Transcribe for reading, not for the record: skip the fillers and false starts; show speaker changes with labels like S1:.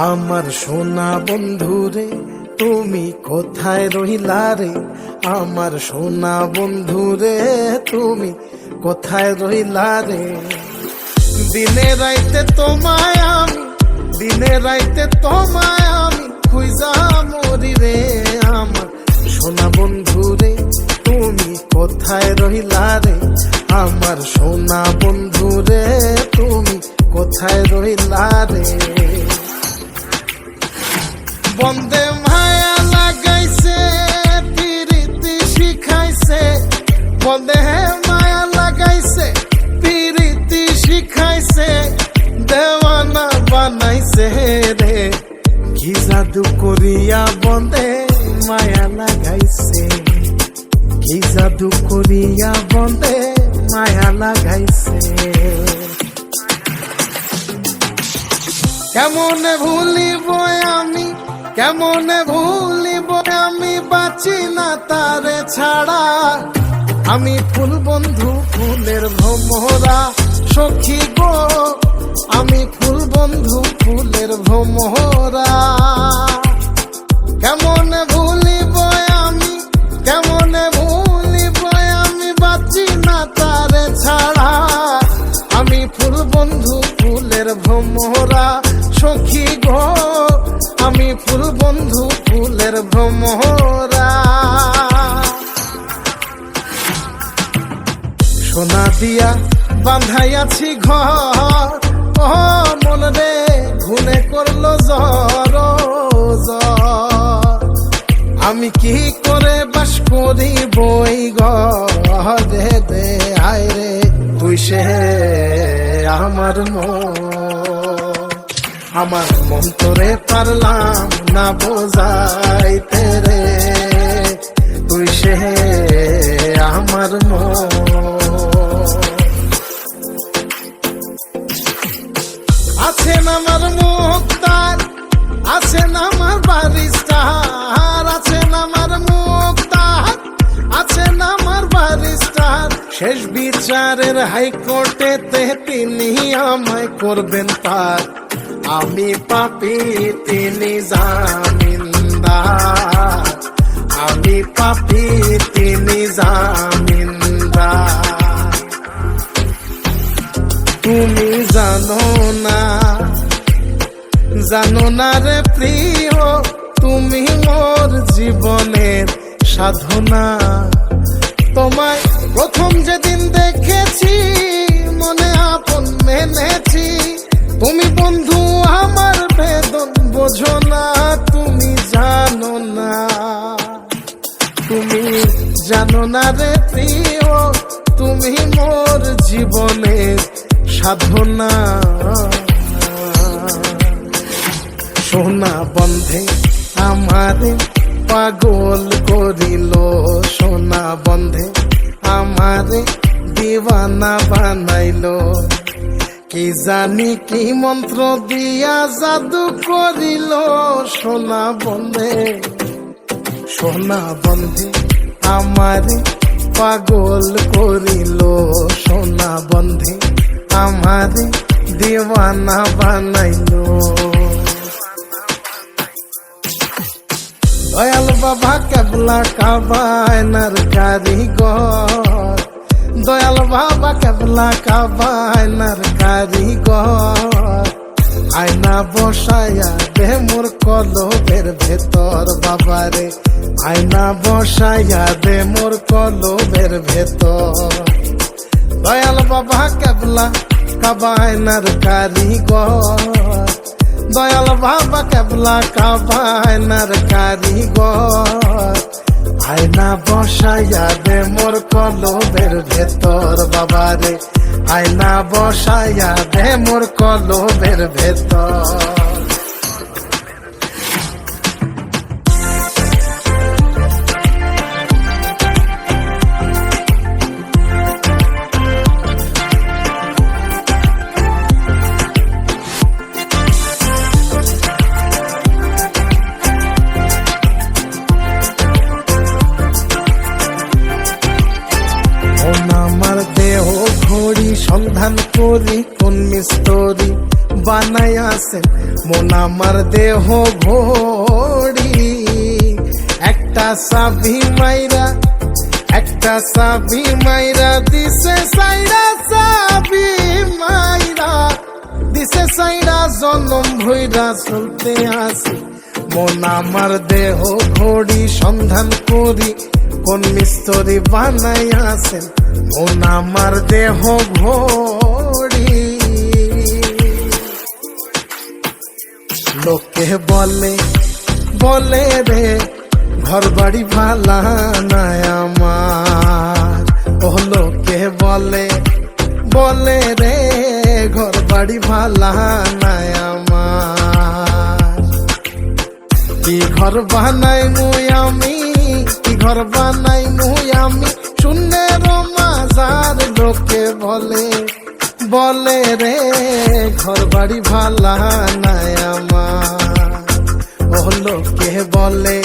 S1: আমার সোনা বন্ধু রে তুমি কোথায় রহিলা রে, আমার সোনা বন্ধু রে তুমি কোথায় রহিলা রে। দিনে রাইতে তোমায় আমি, দিনে রাইতে তোমায় আমি খুঁজা মরি রে। আমার সোনা বন্ধু রে তুমি কোথায় রহিলা রে, আমার সোনা বন্ধু রে তুমি কোথায় রহিলা রে। বন্দে মায়া লাগাইছে পিরিতি শিখাইছে, বন্দে মায়া লাগাইছে পিরিতি শিখাইছে, দেওয়ানা বানাইছে রে। কি জাদু করিয়া বন্দে মায়া লাগাইছে, কি জাদু করিয়া বন্দে মায়া লাগাইছে। কেমনে ভুলিব আমি, কেমনে ভুলিব আমি, বাঁচি না তারে ছাড়া। আমি ফুল বন্ধু ফুলের ভ্রমরা সখী গো, আমি ফুল বন্ধু ফুলের ভ্রমরা। কেমনে ভুলিব আমি, কেমনে ভুলিব আমি, বাঁচি না তারে ছাড়া। আমি ফুল বন্ধু ফুলের ভ্রমরা সখী গো, আমি ফুল বন্ধু ফুলের ভ্রমরা। সোনা দিয়া বাঁধাইয়াছি ঘর, ও মন রে ঘুনে করলো জ্বর জ্বর। আমি কি করে বাস করি বই ঘরে দে আয় রে, তুই সে আমার আমার মন তোরে পারলাম না বোঝাইতে রে, তুই সে আমার আছেন আমার মুক্তার, আছেন আমার বারিস্টার, আছেন আমার মুক্তার, আছেন আমার বারিস্টার। শেষ বিচারের হাইকোর্টেতে তিনি আমায় করবেন পার। আমি পাপী তিনি জামিনদার, আমি পাপী তিনি জামিনদার। তুমি জানো না, জানো না রে প্রিয়, তুমি মোর জীবনের সাধনা। তোমায় প্রথম যেদিন দেখেছি মনে আপন মেনেছি, তুমি বন্ধু আমার বেদন বোঝো না, তুমি জানো না, তুমি জানো না রে প্রিয়, তুমি মোর জীবনের সাধনা। সোনা বন্ধে আমারে পাগল করিল, সোনা বন্ধে আমারে দিওয়ানা বানাইল। কি জানি কি মন্ত্র দিয়া জাদু করিল, সোনা বন্ধে, সোনা বন্ধে আমারে পাগল করিল, সোনা বন্ধে আমারে দিওয়ানা বানাইল। দয়াল বাবা কেবলা কাবায়নার কারিগর, দয়াল বাবা কেবলা কাবায়নার কারিগর। আয়না বসায়া দে মোর কলবের ভেতর বাবারে, আয়না বসায়া দে মোর কলবের ভেতর। দয়াল বাবা কেবলা কাবায়নার কারিগর, দয়াল বাবা কেবলা কাবায়নার কারিগর। আয়না বসাইয়া দে মোর কলবের ভেতর বাবারে, আয়না বসাইয়া দে মোর কলবের ভেতর। সন্ধান করি কোন মিস্তরি বানায়া আছেন, মন আমার দেহ ঘড়ি। একটা চাবি মাইরা দিছে সাইরা, চাবি মাইরা দিছে সাইরা, জনম ভইরা চলতে আসি। মন আমার দেহ ঘড়ি, সন্ধান করি কোন মিস্ত্রি বানাই আছেন, মন আমার দেহ ঘড়ি। লোকে বলে রে ঘর বাড়ি ভালা নাই আমার, ও লোকে বলে রে ঘর বাড়ি ভালা নাই আমার। কি ঘর বানাই মুই আমি, কি ঘর বানাই মুই আমি, শূন্যের মাজার। লোকে বলে রে ঘর বাড়ি ভালা নাই আমার, ও লোকে বলে